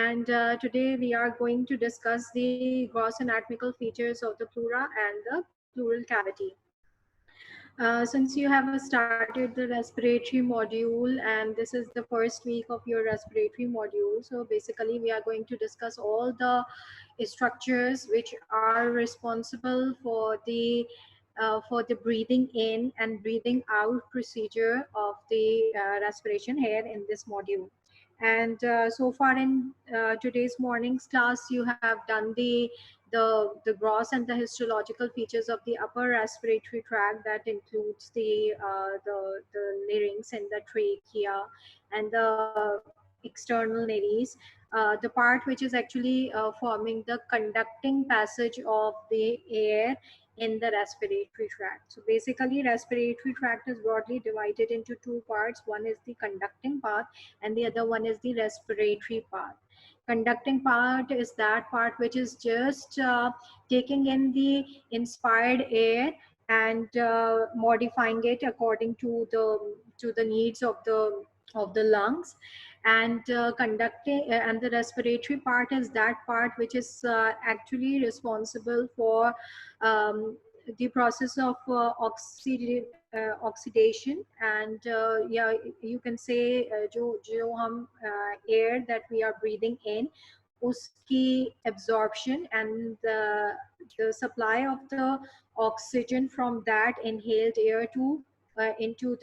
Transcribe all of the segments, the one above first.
and today we are going to discuss the gross anatomical features of the pleura and the pleural cavity. Since you have started the respiratory module and this is the first week of your respiratory module, so basically we are going to discuss all the structures which are responsible for the breathing in and breathing out procedure of the respiration here in this module. And so far in today's morning's class, you have done the gross and the histological features of the upper respiratory tract, that includes the larynx and the trachea and the external nares, the part which is actually forming the conducting passage of the air in the respiratory tract. So basically respiratory tract is broadly divided into two parts. One is the conducting part and the other one is the respiratory part. Conducting part is that part which is just taking in the inspired air and modifying it according to the needs of the lungs. And conducting and the respiratory part is that part which is actually responsible for the process of oxidation. And yeah, you can say जो हम air that we are breathing in, uski absorption and the supply of the oxygen from that inhaled air to into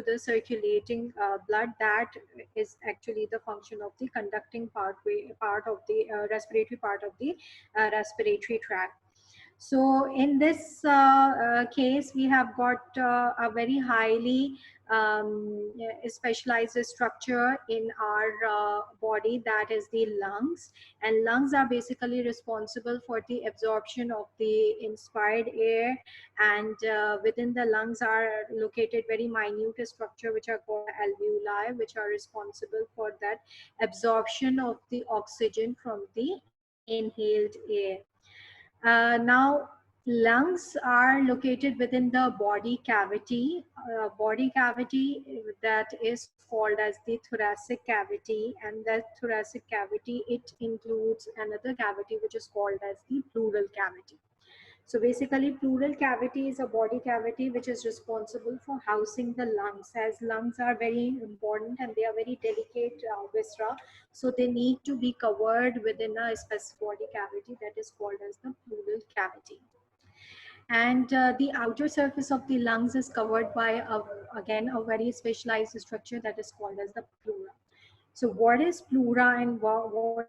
the circulating blood, that is actually the function of the conducting part of the respiratory part of the respiratory tract. So in this case, we have got a very highly specialized structure in our body, that is the lungs. And lungs are basically responsible for the absorption of the inspired air. And within the lungs are located very minute structure which are called alveoli, which are responsible for that absorption of the oxygen from the inhaled air. Now, lungs are located within the body cavity. Body cavity that is called as the thoracic cavity, and that thoracic cavity, it includes another cavity which is called as the pleural cavity. So basically, pleural cavity is a body cavity which is responsible for housing the lungs, as lungs are very important and they are very delicate viscera. So they need to be covered within a specific body cavity that is called as the pleural cavity. And the outer surface of the lungs is covered by, again, a very specialized structure that is called as the pleura. So what is pleura and what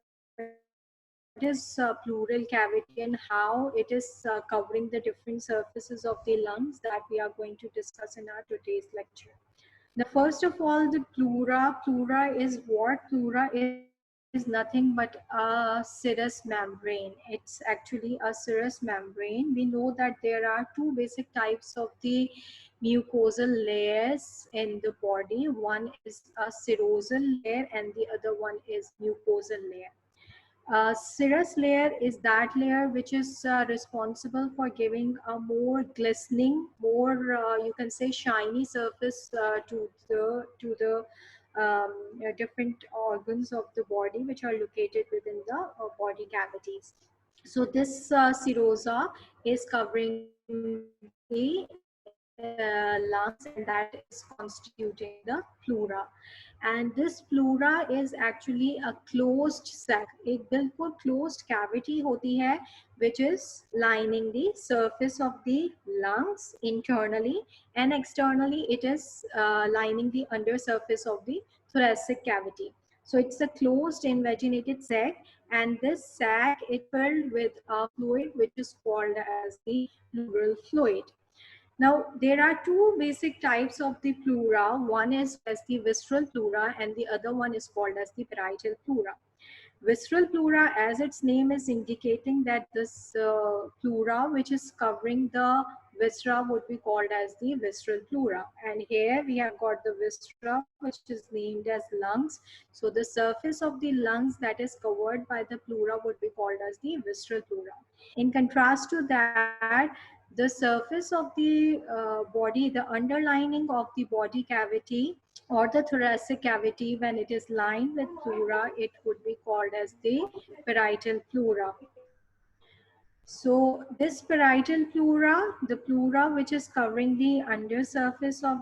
is pleural cavity and how it is covering the different surfaces of the lungs, that we are going to discuss in our today's lecture. Now, first of all, the pleura is what? Pleura is nothing but a serous membrane. It's actually a serous membrane. We know that there are two basic types of the mucosal layers in the body. One is a serosal layer and the other one is mucosal layer. Serous layer is that layer which is responsible for giving a more glistening, more you can say shiny surface to the different organs of the body which are located within the body cavities. So this serosa is covering the lungs, and that is constituting the pleura. And this pleura is actually a closed sac, एक बिल्कुल closed cavity होती है which is lining the surface of the lungs internally, and externally it is lining the under surface of the thoracic cavity. So it's a closed invaginated sac, and this sac is filled with a fluid which is called as the pleural fluid. Now, there are two basic types of the pleura. One is as the visceral pleura and the other one is called as the parietal pleura. Visceral pleura, as its name is indicating, that this pleura which is covering the viscera would be called as the visceral pleura. And here we have got the viscera which is named as lungs. So the surface of the lungs that is covered by the pleura would be called as the visceral pleura. In contrast to that, the surface of the body, the underlining of the body cavity or the thoracic cavity, when it is lined with pleura, it would be called as the parietal pleura. So this parietal pleura, the pleura which is covering the under surface or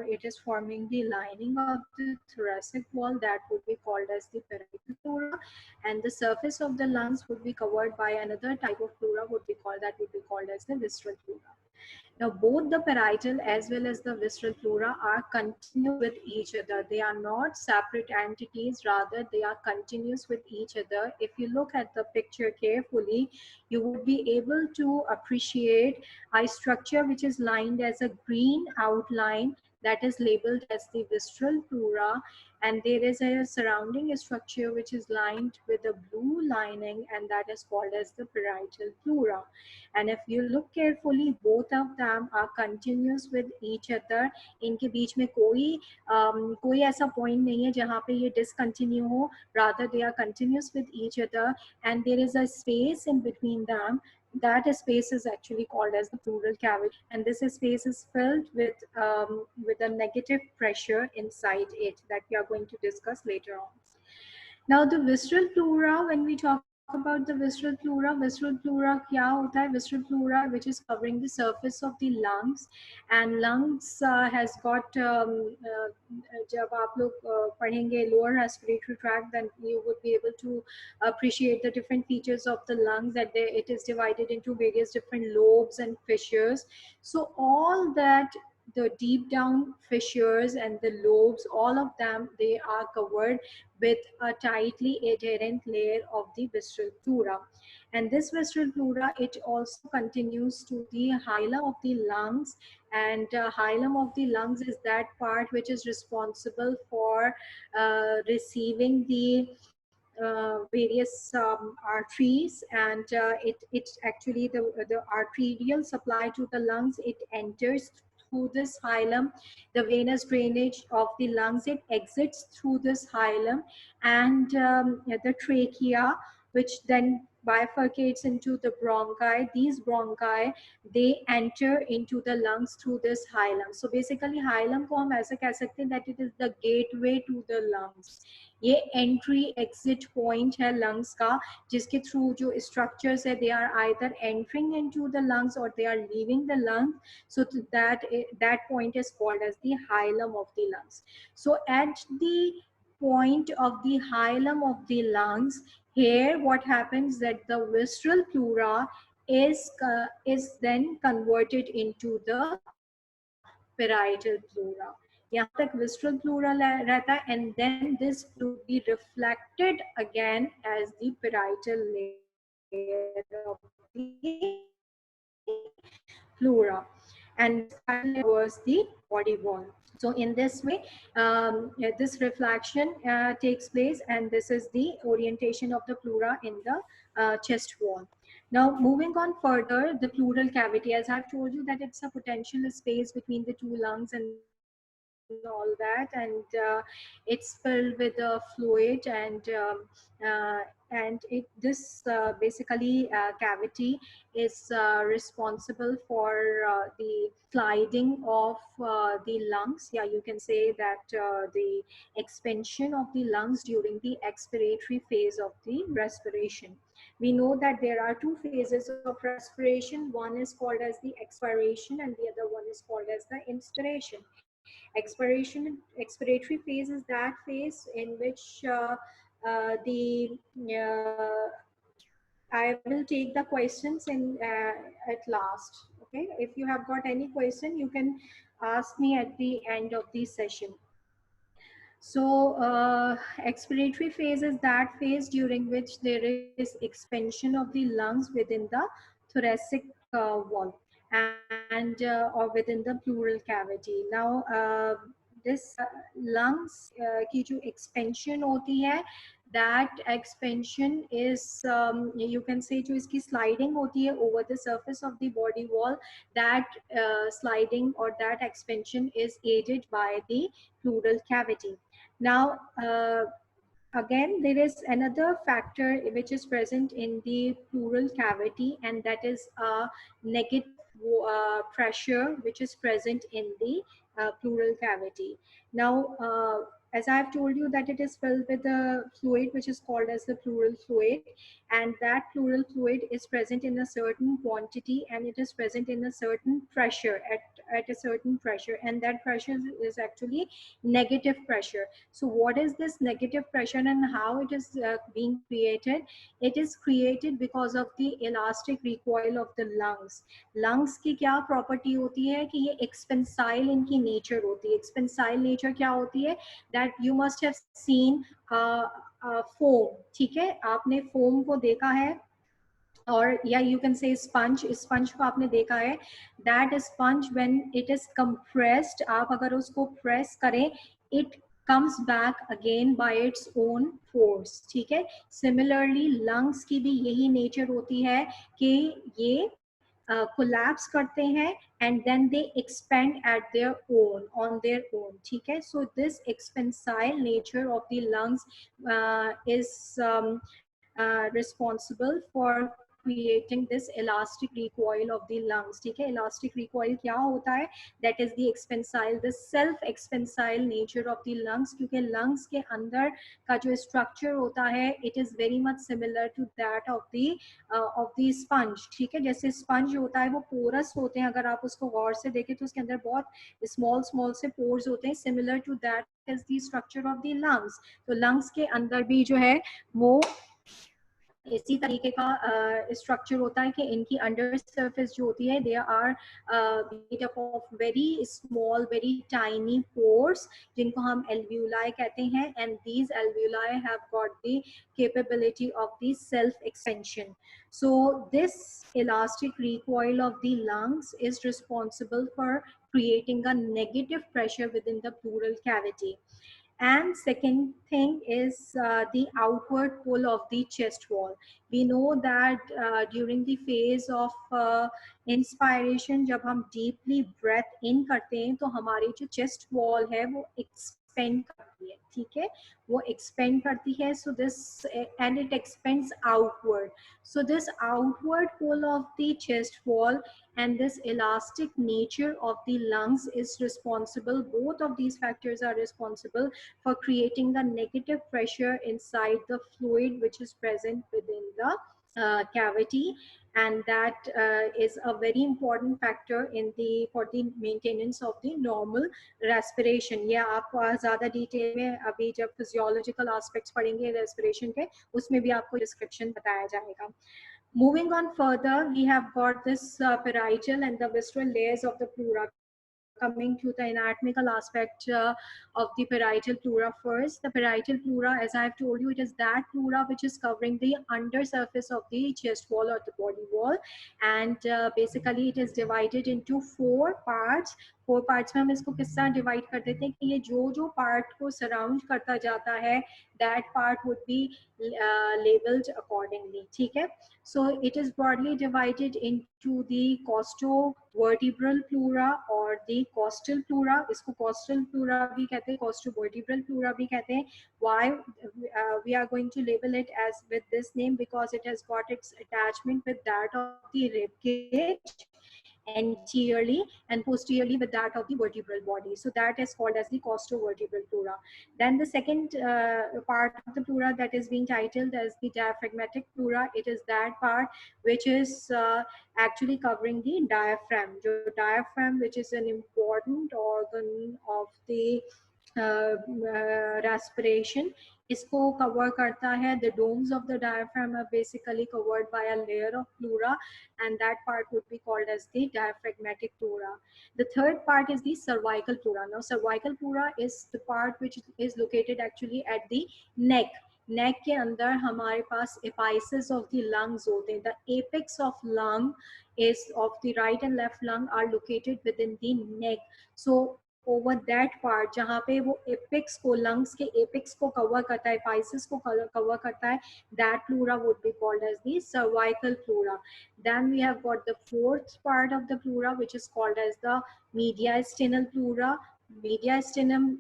it is forming the lining of the thoracic wall, that would be called as the parietal pleura, and the surface of the lungs would be covered by another type of pleura that would be called as the visceral pleura. Now, both the parietal as well as the visceral pleura are continuous with each other. They are not separate entities, rather they are continuous with each other. If you look at the picture carefully, you would be able to appreciate a structure which is lined as a green outline that is labeled as the visceral pleura, and there is a surrounding structure which is lined with a blue lining, and that is called as the parietal pleura. And if you look carefully, both of them are continuous with each other. इनके बीच में कोई ऐसा point नहीं है जहाँ पे ये discontinue हो, rather they are continuous with each other, and there is a space in between them. That space is actually called as the pleural cavity, and this space is filled with a negative pressure inside it that we are going to discuss later on. Now the visceral pleura, when we talk about the visceral pleura क्या होता है? Visceral pleura, which is covering the surface of the lungs, and lungs has got जब आप लोग पढ़ेंगे lower respiratory tract, then you would be able to appreciate the different features of the lungs, that it is divided into various different lobes and fissures. So all that, the deep down fissures and the lobes, all of them, they are covered with a tightly adherent layer of the visceral pleura. And this visceral pleura, it also continues to the hilum of the lungs, and hilum of the lungs is that part which is responsible for receiving the various arteries, and it actually, the arterial supply to the lungs, it enters through this hilum. The venous drainage of the lungs, it exits through this hilum, and the trachea, which then bifurcates into the bronchi. These bronchi, they enter into the lungs through this hilum. So basically hilum को हम ऐसे कह सकते हैं that it is the gateway to the lungs. ये entry exit point है lungs का, जिसके थ्रू जो स्ट्रक्चर्स है, they are either entering into the lungs और they are leaving the lungs. So that point is called as the hilum of the lungs. So at the point of the hilum of the lungs, here what happens that the visceral pleura is then converted into the parietal pleura. यहाँ तक visceral pleura रहता है, and then this will be reflected again as the parietal layer of the pleura, and this parietal layer covers the body wall. So in this way, this reflection takes place, and this is the orientation of the pleura in the chest wall. Now, moving on further, the pleural cavity, as I've told you, that it's a potential space between the two lungs and all that, and it's filled with fluid, this basically cavity is responsible for the sliding of the lungs. Yeah, you can say that the expansion of the lungs during the expiratory phase of the respiration. We know that there are two phases of respiration. One is called as the expiration, and the other one is called as the inspiration. Expiratory phase is that phase in which I will take the questions at last. Okay, if you have got any question, you can ask me at the end of the session. So expiratory phase is that phase during which there is expansion of the lungs within the thoracic wall, and or within the pleural cavity. Now this lungs की जो expansion होती है, that expansion is you can say जो इसकी sliding होती है over the surface of the body wall, that sliding or that expansion is aided by the pleural cavity. Now, again, there is another factor which is present in the pleural cavity, and that is a negative pressure which is present in the pleural cavity. Now, as I've told you that it is filled with a fluid which is called as the pleural fluid, and that pleural fluid is present in a certain quantity, and it is present in a certain pressure, at a certain pressure, and that pressure is actually negative pressure. So what is this negative pressure and how it is being created? It is created because of the elastic recoil of the lungs. Lungs की क्या property होती है कि ये एक्सपेंसाइल इनकी nature होती है. एक्सपेंसाइल nature क्या होती है? That you must have seen foam. ठीक है, आपने फोम को देखा है, और या you can say sponge. Sponge को आपने देखा है. That sponge when it is compressed, आप अगर उसको प्रेस करें, it comes back again by its own force. ठीक है. सिमिलरली लंग्स की भी यही नेचर होती है कि ये collapse करते हैं and then they expand at their own, on their own. ठीक है. So this expansile nature of the lungs is responsible for creating this elastic recoil of the lungs. ठीक है. Elastic recoil क्या होता है? That is the expansile, the self expansile nature of the lungs. क्योंकि lungs के अंदर का जो structure होता है, it is very much similar to that of the sponge. ठीक है. जैसे sponge होता है वो porous होते हैं, अगर आप उसको गौर से देखें तो उसके अंदर बहुत small से pores होते हैं. Similar to that is the structure of the lungs. तो lungs के अंदर भी जो है वो इसी तरीके का स्ट्रक्चर होता है कि इनकी अंडर सरफेस जो होती है, they are made up of very small, very tiny pores, जिनको हम एल्व्यूलाई कहते हैं. And these alveoli have got the capability of the self expansion. So this elastic recoil of the lungs is responsible for creating a negative pressure within the pleural cavity. And second thing is the outward pull of the chest wall. We know that during the phase of inspiration, जब हम deeply breath in करते हैं तो हमारी जो chest wall है वो expand करती है. ठीक है, वो expand करती है. So this and it expands outward. So this outward pull of the chest wall and this elastic nature of the lungs is responsible, both of these factors are responsible for creating the negative pressure inside the fluid which is present within the cavity, and that is a very important factor in the for the maintenance of the normal respiration. या आप ज़्यादा detail में अभी जब physiological aspects पढ़ेंगे respiration के, उसमें भी आपको डिस्क्रिप्शन बताया जाएगा. Moving on further, we have got this parietal and the visceral layers of the pleura. Coming to the anatomical aspect of the parietal pleura first. The parietal pleura, as I have told you, it is that pleura which is covering the under surface of the chest wall or the body wall, and basically it is divided into 4 parts. 4 parts में हम इसको किस तरह divide कर देते हैं कि ये जो पार्ट को सराउंड करता जाता है, that part would be labeled accordingly. ठीक है. So it is broadly divided into the costovertebral pleura or the costal pleura. इसको costal pleura भी कहते हैं, costovertebral pleura भी कहते हैं. Why we are going to label it as with this name? Because it has got its attachment with that of the rib cage anteriorly and posteriorly with that of the vertebral body. So that is called as the costovertebral pleura. Then the second part of the pleura that is being titled as the diaphragmatic pleura, it is that part which is actually covering the diaphragm. The diaphragm, which is an important organ of the respiration, इसको cover करता है. The domes of the diaphragm are basically covered by a layer of pleura, and that part would be called as the diaphragmatic pleura. The third part is the cervical pleura. Now cervical pleura is the part which is located actually at the neck. नेक के अंदर हमारे पास एपाइसिस of the lungs होते हैं. The apex of lung is of the right and left lung are located within the neck. So over that part जहाँ पे वो apex को, lungs के एपेक्स को कवर करता है, एपाइसिस को कवर करता है, that pleura would be called as the cervical pleura. Then we have got the fourth part of the pleura which is called as the mediastinal pleura. Mediastinum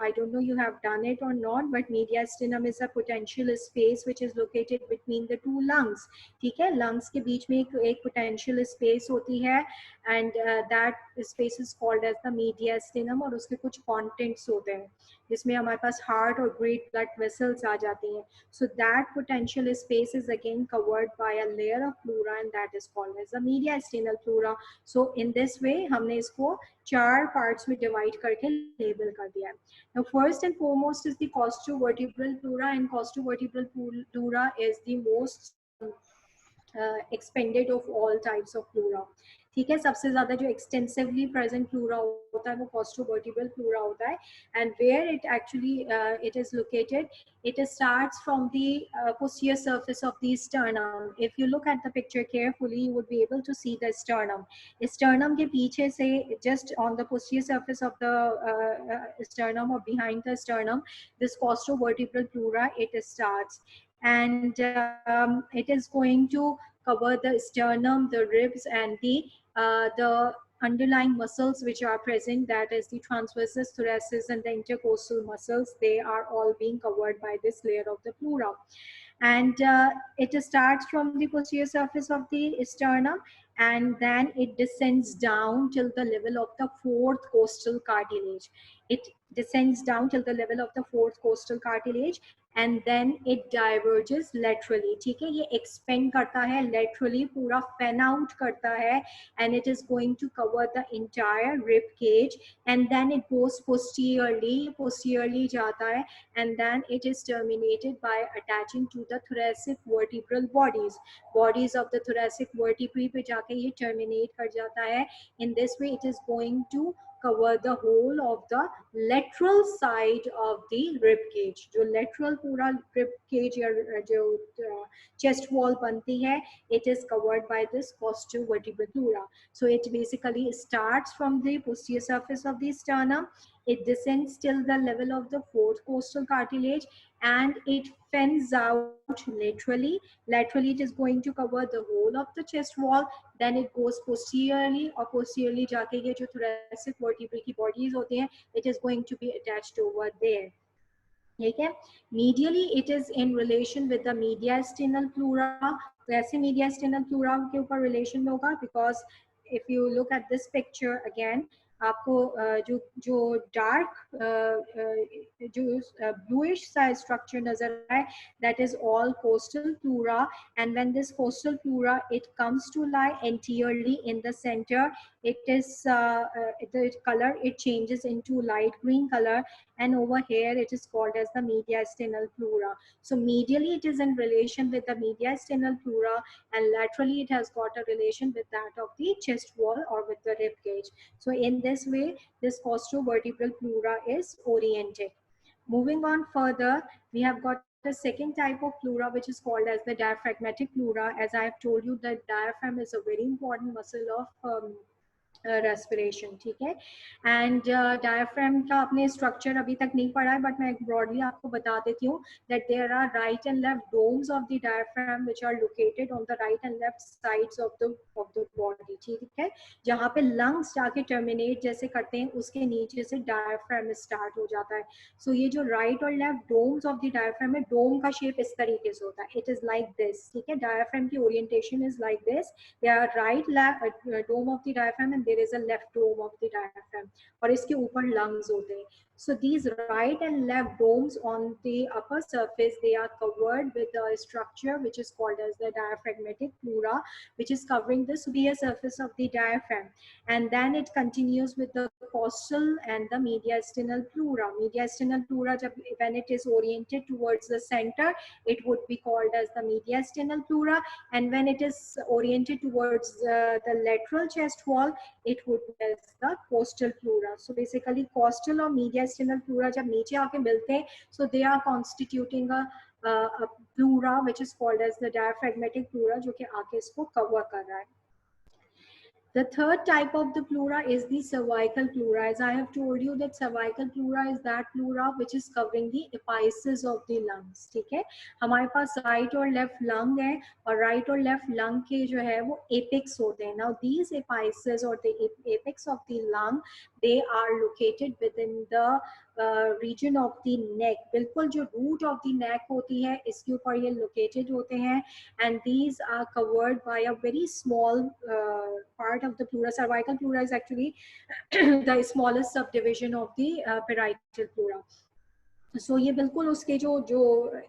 I don't know you have done it or not, but mediastinum is a potential space which is located between the two lungs. ठीक है, lungs के बीच में एक potential space होती है, and that space is called as the mediastinum, और उसके कुछ contents होते हैं जिसमें हमारे पास heart और great blood vessels आ जाती हैं. So that potential space is again covered by a layer of pleura, and that is called as the mediastinal pleura. So in this way हमने इसको चार parts में divide करके label कर दिया है. Now first and foremost is the costovertebral pleura, and costovertebral pleura is the most expanded of all types of pleura. ठीक है, सबसे ज्यादा जो extensively present pleura होता है वो costovertebral pleura होता है, and where it actually it is located, it starts from the posterior surface of the sternum. If you look at the picture carefully, you would be able to see the sternum. Sternum के पीछे से, just on the posterior surface of the sternum or behind the sternum, this costovertebral pleura it starts, and it is going to cover the sternum, the ribs, and the underlying muscles which are present, that is the transversus thoracis and the intercostal muscles. They are all being covered by this layer of the pleura, and it starts from the posterior surface of the sternum, and then it descends down till the level of the fourth costal cartilage. It descends down till the level of the fourth costal cartilage, and then it diverges laterally. ठीक है, ये expand करता है laterally, पूरा fan out करता है, and it is going to cover the entire rib cage, and then it goes posteriorly जाता है, and then it is terminated by attaching to the thoracic vertebral bodies of the thoracic vertebrae पे जाके ये terminate कर जाता है. In this way it is going to cover the whole of the lateral side of the rib cage. जो lateral पूरा rib cage या जो chest wall बनती है, it is covered by this costovertebral pleura. So it basically starts from the posterior surface of the sternum, it descends till the level of the fourth costal cartilage, and it fans out laterally. Laterally it is going to cover the whole of the chest wall, then it goes posteriorly, और posteriorly जाके ये जो thoracic vertebrae की bodies होती हैं, it is going to be attached over there. ठीक है, medially it is in relation with the mediastinal pleura. वैसे mediastinal pleura के ऊपर relation में होगा, because if you look at this picture again, आपको जो डार्क जो bluish सा structure नजर आए, that is all coastal pleura, and when this coastal pleura it comes to lie anteriorly in the center, it is the color it changes into light green color, and over here it is called as the mediastinal pleura. So medially it is in relation with the mediastinal pleura, and laterally it has got a relation with that of the chest wall or with the rib cage. So in this way this costovertebral pleura is oriented. Moving on further, we have got a second type of pleura which is called as the diaphragmatic pleura. As I have told you, that diaphragm is a very important muscle of respiration. ठीक है, and diaphragm का आपने structure अभी तक नहीं पढ़ा है, but मैं ब्रॉडली आपको बता देती हूँ that there are right and left domes of the diaphragm which are located on the right and left sides of the body. ठीक है, जहाँ पे लंग्स जाके टर्मिनेट जैसे करते हैं, उसके नीचे से डायफ्राम स्टार्ट हो जाता है. सो ये जो राइट और left domes of the diaphragm है, डोम का शेप इस तरीके से होता है, इट इज लाइक दिस. ठीक है, डायफ्राम की orientation is like this. They are right dome of the diaphragm and there is a left dome of the diaphragm, और इसके ऊपर lungs होते हैं. So these right and left domes on the upper surface, they are covered with a structure which is called as the diaphragmatic pleura, which is covering the superior surface of the diaphragm, and then it continues with the costal and the mediastinal pleura. Mediastinal pleura, when it is oriented towards the center, it would be called as the mediastinal pleura, and when it is oriented towards the lateral chest wall, it would be as the costal pleura. So basically costal और mediastinal pleura जब नीचे आके मिलते हैं, so they are constituting a pleura which is called as the diaphragmatic pleura, जो कि आके इसको cover कर रहा है. The third type of the pleura is the cervical pleura. As I have told you that cervical pleura is that pleura which is covering the apices of the lungs. ठीक है, हमारे पास right और left lung है, और right और left lung के जो है वो apex होते हैं. Now these apices or the apex of the lung they are located within the region of the neck. बिल्कुल जो root of the neck होती है इसके ऊपर ये located होते हैं, and these are covered by a very small part of the pleura. Cervical pleura is actually the smallest subdivision of the parietal pleura. सो ये बिल्कुल उसके जो जो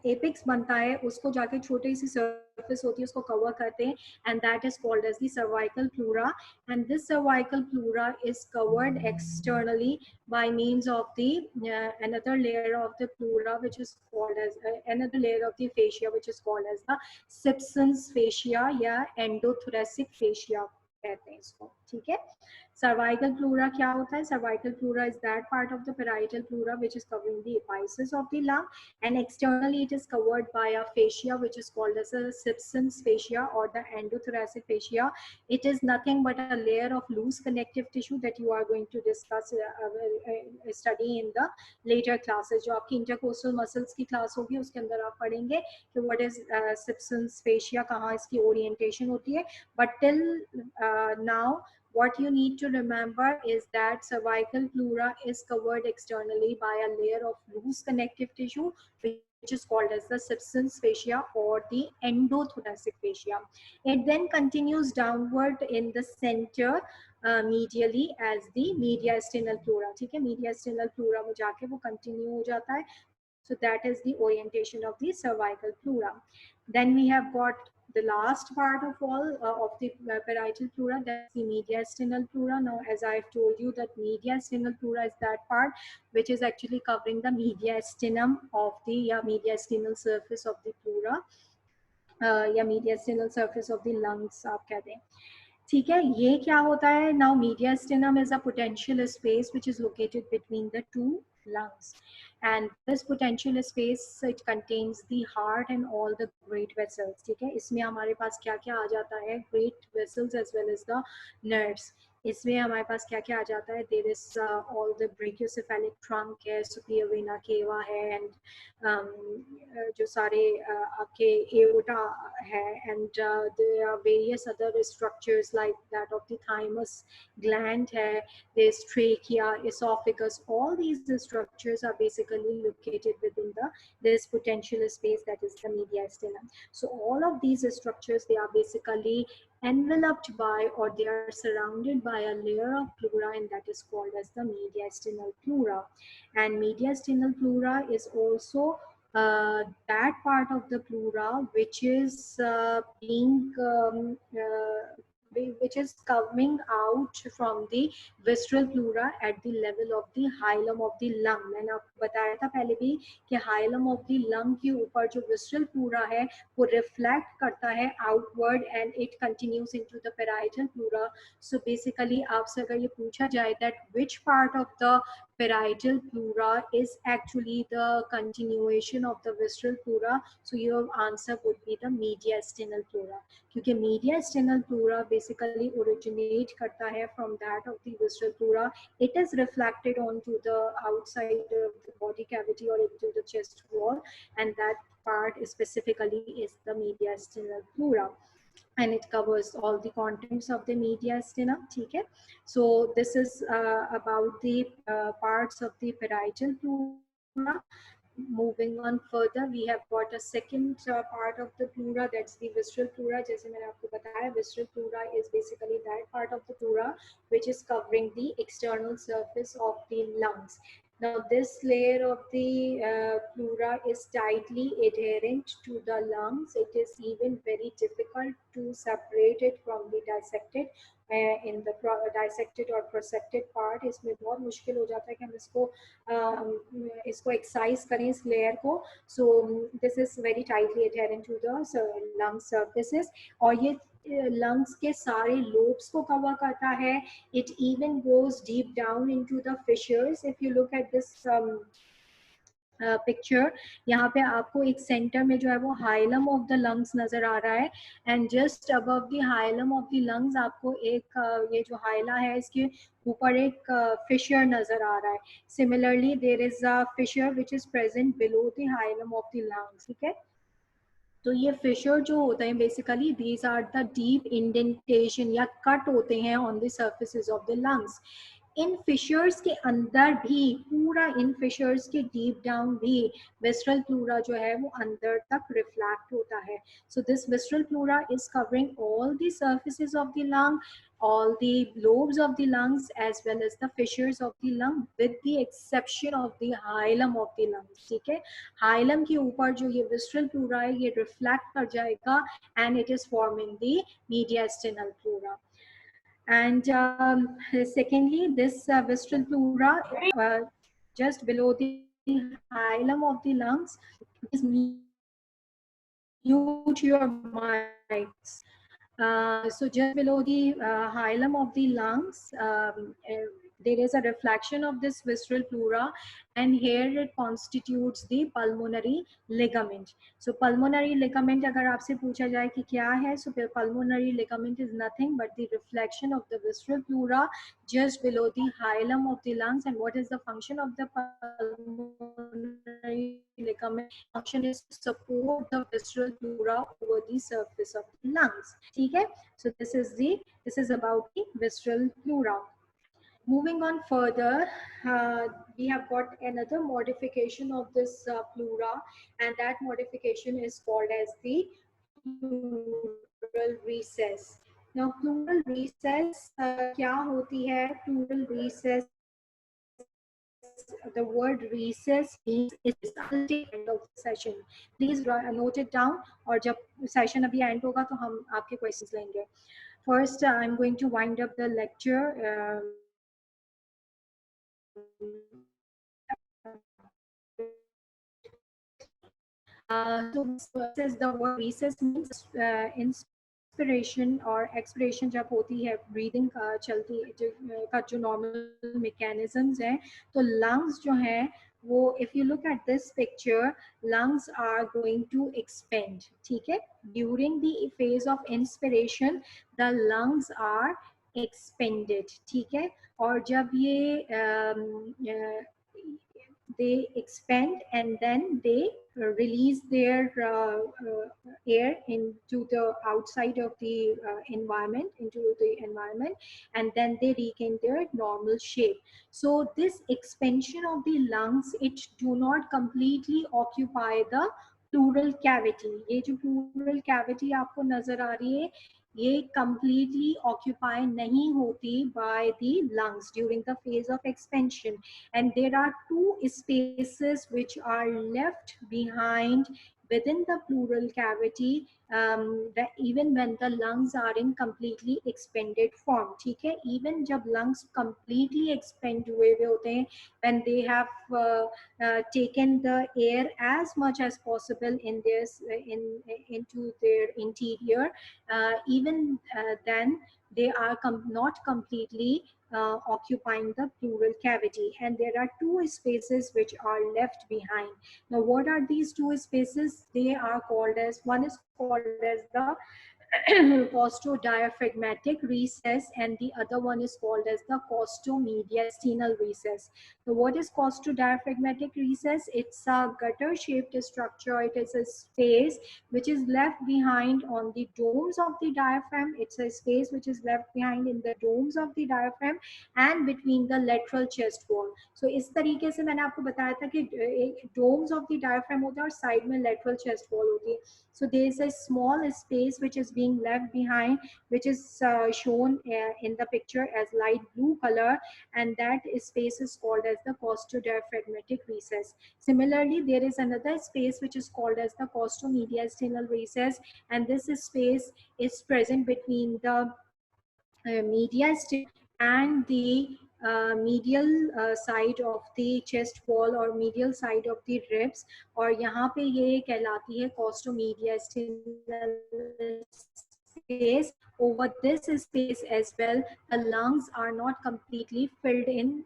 एपिक्स बनता है उसको जाके छोटी सी surface होती है उसको कवर करते हैं, and that is called as the cervical pleura. And this cervical pleura is covered externally by means of the another layer of the pleura which is called as another layer of the fascia which is called as the Simpson's fascia या endothoracic fascia कहते हैं इसको, ठीक है. Cervical pleura क्या होता है? Cervical pleura is that part of the parietal pleura which is covering the apices of the lung, and externally it is covered by a fascia which is called as a Simpson's fascia or the endothoracic fascia. It is nothing but a layer of loose connective tissue that you are going to discuss study in the later classes. जो आपकी intercostal muscles की class होगी उसके अंदर आप पढ़ेंगे कि what is Simpson's fascia, कहाँ इसकी orientation होती है. But till now what you need to remember is that cervical pleura is covered externally by a layer of loose connective tissue which is called as the Simpson's fascia or the endothoracic fascia. It then continues downward in the center medially as the mediastinal pleura. ठीक है, mediastinal pleura में जाके वो continue हो जाता है. So that is the orientation of the cervical pleura. Then we have got the last part of all of the parietal pleura, that's the mediastinal pleura. Now, as I've told you that mediastinal pleura is that part which is actually covering the mediastinum of the mediastinal surface of the pleura mediastinal surface of the lungs आप कहते हैं. ठीक है, ये क्या होता है? Now mediastinum is a potential space which is located between the two lungs, and this potential space it contains the heart and all the great vessels. ठीक है, इसमें हमारे पास क्या क्या आ जाता है? Great vessels as well as the nerves. इसमें हमारे पास क्या क्या आ जाता है? There is all the brachiocephalic trunk है, superior vena cava है, and जो सारे आपके aorta है, and there are various other structures like that of the thymus gland है, there's trachea, esophagus. All these structures are basically located within this potential space that is the mediastinum. So all of these structures, they are basically enveloped by or they are surrounded by a layer of pleura, and that is called as the mediastinal pleura. And mediastinal pleura is also that part of the pleura which is which is coming out from the visceral pleura at the level of the hilum of the lung. मैंने आपको बताया था पहले भी कि hilum of the lung के ऊपर जो visceral pleura है वो reflect करता है outward and it continues into the parietal pleura. So basically आपसे अगर ये पूछा जाए that which part of the parietal pleura is actually the continuation of the visceral pleura, so your answer would be the mediastinal pleura. क्योंकि mediastinal pleura basically originate करता है from that of the visceral pleura. It is reflected onto the outside of the body cavity or into the chest wall, and that part specifically is the mediastinal pleura, and it covers all the contents of the mediastinum. ठीक है, so this is about the parts of the parietal pleura. Moving on further, we have got a second part of the pleura, that's the visceral pleura. जैसे मैंने आपको बताया, visceral pleura is basically that part of the pleura which is covering the external surface of the lungs. Now this layer of the pleura is tightly adherent to the lungs. It is even very difficult to separate it from the dissected in the dissected or prosected part. इसमें बहुत मुश्किल हो जाता है कि हम इसको exercise करें इस लेयर को. So this is very tightly adherent to the lung surfaces, और ये lungs के सारे lobes को cover करता है. It even goes deep down into the fissures. If you look at this picture, यहाँ पे आपको एक सेंटर में जो है वो हाइलम ऑफ द लंग्स नजर आ रहा है, and just above the hilum of the lungs आपको एक ये जो हाइला है इसके ऊपर एक फिशर नजर आ रहा है. Similarly there is a fissure which is present below the hilum of the lungs. ठीक है, तो ये फिशर जो होते हैं basically these are the deep indentation या कट होते हैं on the surfaces of the lungs. इन फिशर्स के अंदर भी पूरा, इन फिशर्स के डीप डाउन भी विस्ट्रल प्लूरा जो है वो अंदर तक रिफ्लेक्ट होता है. So this विस्ट्रल pleura is covering all the surfaces of the lung, all the lobes of the lungs as well as the fissures of the lung with the exception of the hilum of the lungs. ठीक है, hilum के ऊपर जो ये विस्ट्रल pleura है ये reflect कर जाएगा and it is forming the mediastinal pleura. And secondly, this visceral pleura, uh, just below the hilum of the lungs, is mute your mics. So just below the hilum of the lungs, there is a reflection of this visceral pleura, and here it constitutes the pulmonary ligament. So pulmonary ligament, अगर आपसे पूछा जाए कि क्या है, so pulmonary ligament is nothing but the reflection of the visceral pleura just below the hilum of the lungs. And what is the function of the pulmonary ligament? Function is to support the visceral pleura over the surface of the lungs. Okay, so this is about the visceral pleura. Moving on further, we have got another modification of this pleura, and that modification is called as the pleural recess. Now, pleural recess क्या होती है? Pleural recess, the word recess means is I'll take end of the session. Please note it down, और जब session अभी end होगा तो हम आपके questions लेंगे. First, I'm going to wind up the lecture. So says the word recess means inspiration और expiration जब होती है, breathing का जो normal mechanisms है, तो lungs जो है वो, if you look at this picture, lungs are going to expand. ठीक है, during the phase of inspiration the lungs are expanded. ठीक है, और जब ये they expand and then they release their air into the outside of the environment, into the environment, and then they regain their normal shape. So this expansion of the lungs, it do not completely occupy the pleural cavity. ये जो pleural cavity आपको नजर आ रही है, ये completely occupy नहीं होती by the lungs during the phase of expansion, and there are two spaces which are left behind within the pleural cavity, even when the lungs are in completely expanded form. ठीक है, even जब lungs completely expand हुए होते हैं, when they have taken the air as much as possible in this into their interior, even then they are not completely occupying the pleural cavity, and there are two spaces which are left behind. Now, what are these two spaces? They are called as, one is called as the costodiaphragmatic recess, and the other one is called as the costomediastinal recess. So what is costodiaphragmatic recess? It's a gutter shaped structure. It is a space which is left behind on the domes of the diaphragm. It's a space which is left behind in the domes of the diaphragm and between the lateral chest wall. So इस तरीके से मैंने आपको बताया था कि domes of the diaphragm होता है और side में lateral chest wall होती है. So there is a small space which is being left behind, which is shown in the picture as light blue color, and that space is called as the costodiaphragmatic recess. Similarly, there is another space which is called as the costomediastinal recess, and this space is present between the mediastinum and the medial side of the chest wall or medial side of the ribs, और यहाँ पे ये कहलाती है costomediastinal space. Over this space as well, the lungs are not completely filling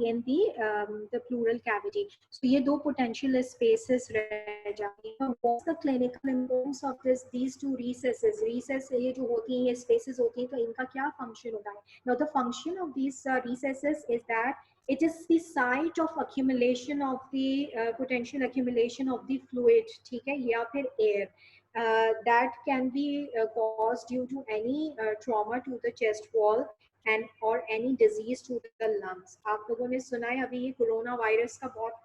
in the pleural cavity. So ये दो potential spaces रह जाती हैं. What's the clinical importance of these two recesses? Recess ये जो होती हैं, ये spaces होती हैं, तो इनका क्या function होता है? Now the function of these recesses is that it is the site of accumulation of the potential accumulation of the fluid, ठीक है, या फिर air. That can be caused due to any trauma to the chest wall, and or any disease to the lungs. आप लोगों ने सुना है अभी ये कोरोना वायरस का बहुत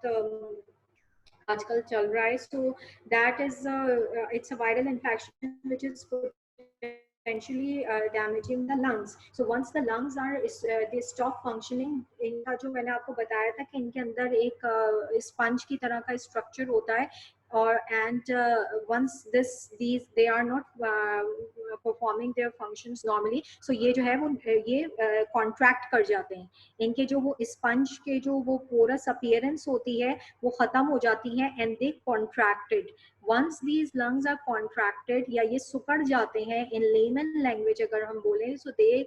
आजकल चल रहा है. So that is it's a viral infection which is potentially damaging the lungs. So once the lungs are they stop functioning, इनका जो मैंने आपको बताया था कि इनके अंदर एक स्पंज की तरह का स्ट्रक्चर होता है, or and once these they are not performing their functions normally, so ये जो है वो ये contract कर जाते हैं. इनके जो वो स्पंज के जो वो porous appearance होती है वो खत्म हो जाती है, and they contracted. Once these lungs are contracted या ये सुकड़ जाते हैं, in layman language अगर हम बोले, so they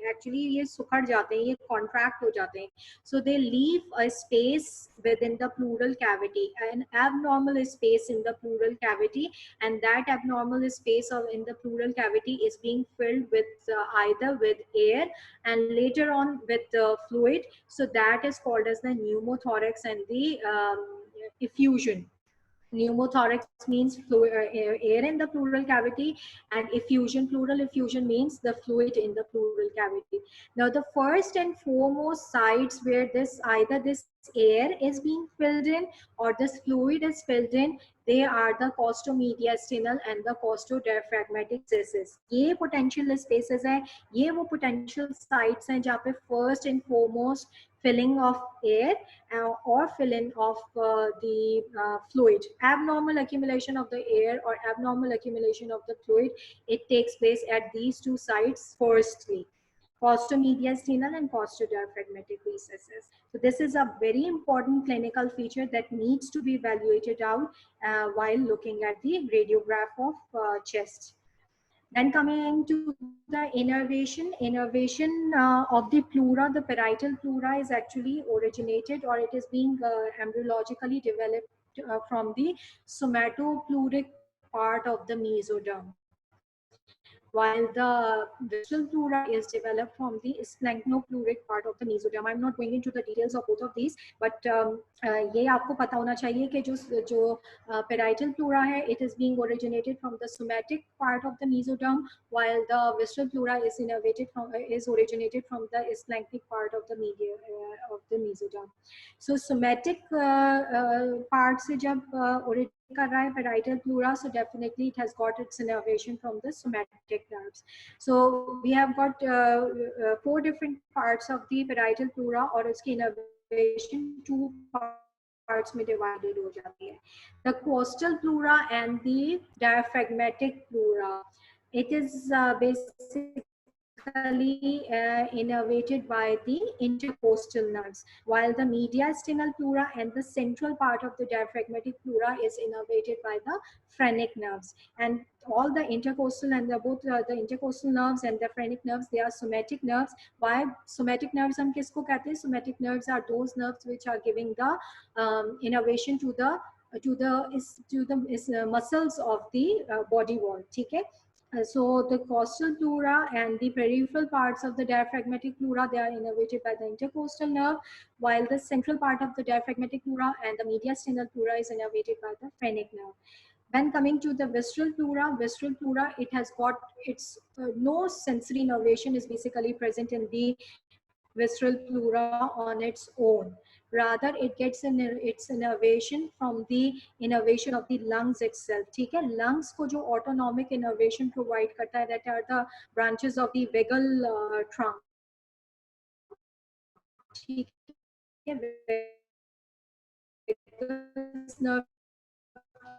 actually ये सुकड़ जाते हैं, ये contract हो जाते हैं. So they leave a space within the pleural cavity, an abnormal space in the pleural cavity, and that abnormal space in the pleural cavity is being filled with either with air and later on with fluid. So that is called as the pneumothorax and the effusion. Pneumothorax means air in the pleural cavity, and effusion, pleural effusion, means the fluid in the pleural cavity. Now, the first and foremost sites where this either this air is being filled in or this fluid is filled in, they are the costomediastinal and the costodiaphragmatic spaces. ये potential spaces हैं, ये वो potential sites हैं जहाँ पे first and foremost filling of air or filling of the fluid. Abnormal accumulation of the air or abnormal accumulation of the fluid, it takes place at these two sites firstly. Costomediastinal and costodiaphragmatic recesses. So this is a very important clinical feature that needs to be evaluated out while looking at the radiograph of chest. Then coming to the innervation of the pleura, the parietal pleura is actually originated, or it is being embryologically developed from the somatopleuric part of the mesoderm, while the visceral pleura is developed from the splanchnopluric part of the mesoderm. I'm not going into the details of both of these, but ये आपको पता होना चाहिए कि जो parietal pleura है, it is being originated from the somatic part of the mesoderm, while the visceral pleura is originated from the splanchnic part of the mesoderm. So somatic part से जब origin कर रहा है parietal pleura, so definitely it has got its innervation from the somatic nerves. So we have got 4 different parts of the parietal pleura, और उसकी innervation 2 parts में divided हो जाती है. The costal pleura and the diaphragmatic pleura, it is basically innervated by the intercostal nerves, while the mediastinal pleura and the central part of the diaphragmatic pleura is innervated by the phrenic nerves. And all the intercostal and both the intercostal nerves and the phrenic nerves, they are somatic nerves. Why somatic nerves हम किसको कहते हैं? Somatic nerves are those nerves which are giving the innervation to the muscles of the body wall. ठीक है? So the costal pleura and the peripheral parts of the diaphragmatic pleura, they are innervated by the intercostal nerve, while the central part of the diaphragmatic pleura and the mediastinal pleura is innervated by the phrenic nerve. When coming to the visceral pleura, it has got its no sensory innervation is basically present in the visceral pleura on its own. Rather, it gets its innervation from the innervation of the lungs itself. ठीक है, lungs को जो autonomic innervation provide करता है, that are the branches of the vagal trunk. ठीक है, vagus nerve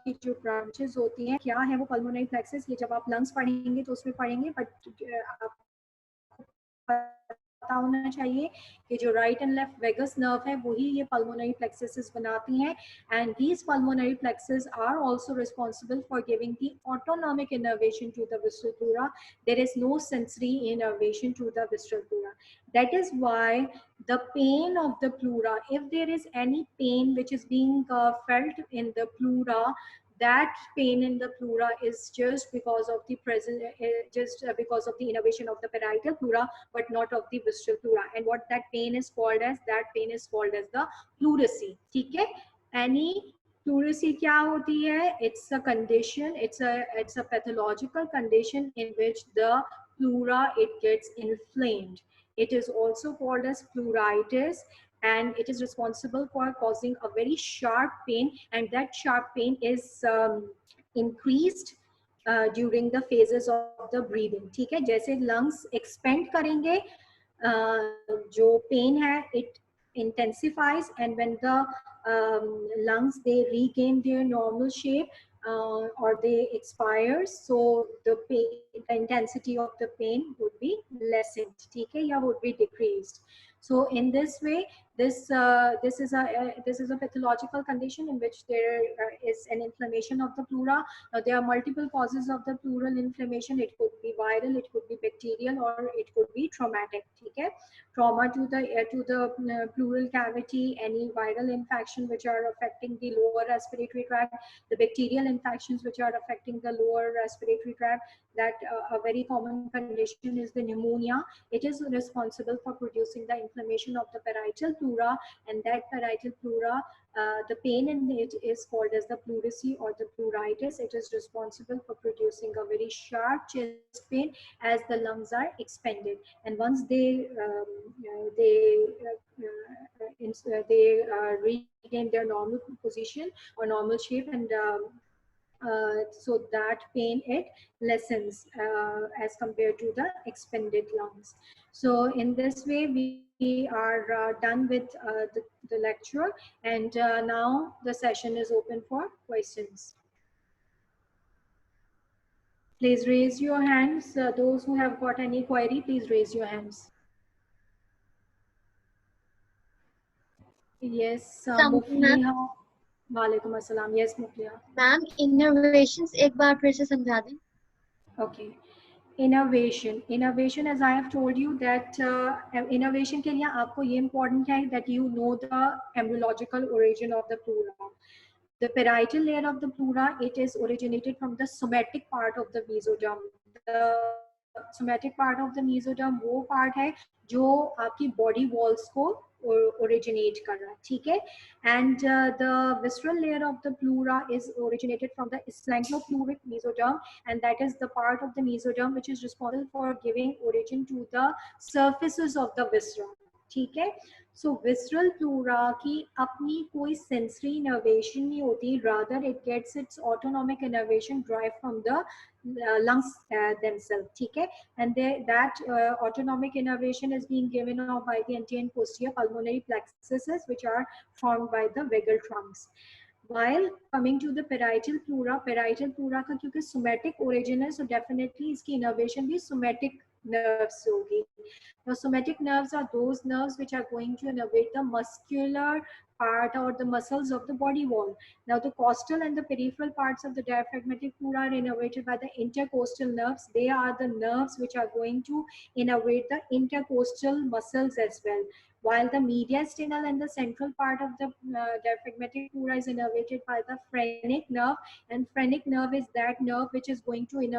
की जो ब्रांचेस होती हैं, क्या है वो पल्मोनरी प्लेक्सस, ये जब आप लंग्स पढ़ेंगे तो उसमें पढ़ेंगे, बट पता होना चाहिए कि जो right and left vagus nerve है वही ये पल्मोनरी प्लेक्सस बनाती हैं, and these pulmonary plexus are also responsible for giving the autonomic innervation to the visceral pleura. There is no sensory innervation to the visceral pleura. That is why the pain of the pleura, if there is any pain which is being felt in the pleura, that pain in the pleura is just because of the because of the innervation of the parietal pleura, but not of the visceral pleura. And what that pain is called as, that pain is called as the pleurisy. ठीक है, any pleurisy क्या होती है? It's a condition, it's a pathological condition in which the pleura, it gets inflamed. It is also called as pleuritis, and it is responsible for causing a very sharp pain, and that sharp pain is increased during the phases of the breathing. ठीक है, जैसे lungs expand करेंगे, जो pain है it intensifies, and when the lungs they regain their normal shape, or they expire, so the intensity of the pain would be lessened, ठीक है, या would be decreased. So in this way, this is a pathological condition in which there is an inflammation of the pleura. There are multiple causes of the pleural inflammation. It could be viral, it could be bacterial, or it could be traumatic. Okay, trauma to the pleural cavity, any viral infection which are affecting the lower respiratory tract, the bacterial infections which are affecting the lower respiratory tract. That a very common condition is the pneumonia. It is responsible for producing the inflammation of the parietal pleura, and that parietal pleura, the pain in it is called as the pleurisy or the pleuritis. It is responsible for producing a very sharp chest pain as the lungs are expanded, and once they regain their normal position or normal shape, and so that pain it lessens as compared to the expanded lungs. So in this way we are done with the lecture, and now the session is open for questions. Please raise your hands. Those who have got any query, please raise your hands. Yes, Mufliha. वालेकुम अस्सलाम. Yes, Mufliha. Ma'am innovations एक बार फिर से समझा दें. Okay. Innovation, as I have told you that innovation के लिए आपको ये important है that you know the embryological origin of the pleura. The parietal layer of the pleura, it is originated from the somatic part of the mesoderm. The somatic part of the mesoderm वो part है जो आपकी body walls को originate कर रहा है, ठीक है. And the visceral layer of the pleura is originated from the slangopleuric mesoderm, and that is the part of the mesoderm which is responsible for giving origin to the surfaces of the viscera, ठीक है. So visceral pleura की अपनी कोई sensory innervation नहीं होती, rather it gets its autonomic innervation derived from the lungs themselves, ठीक है. And that autonomic innervation is being given off by the anterior and posterior pulmonary plexuses, which are formed by the vagal trunks. While coming to the parietal pleura का क्योंकि somatic origin है, so definitely इसकी innervation भी somatic nerves होगी. Now somatic nerves are those nerves which are going to innervate the muscular part or the muscles of the body wall. Now the costal and the peripheral parts of the diaphragmatic pleura are innervated by the intercostal nerves. They are the nerves which are going to innervate the intercostal muscles as well. While the mediastinal and the central part of the diaphragmatic pleura is innervated by the phrenic nerve, and phrenic nerve is that nerve which is going to innervate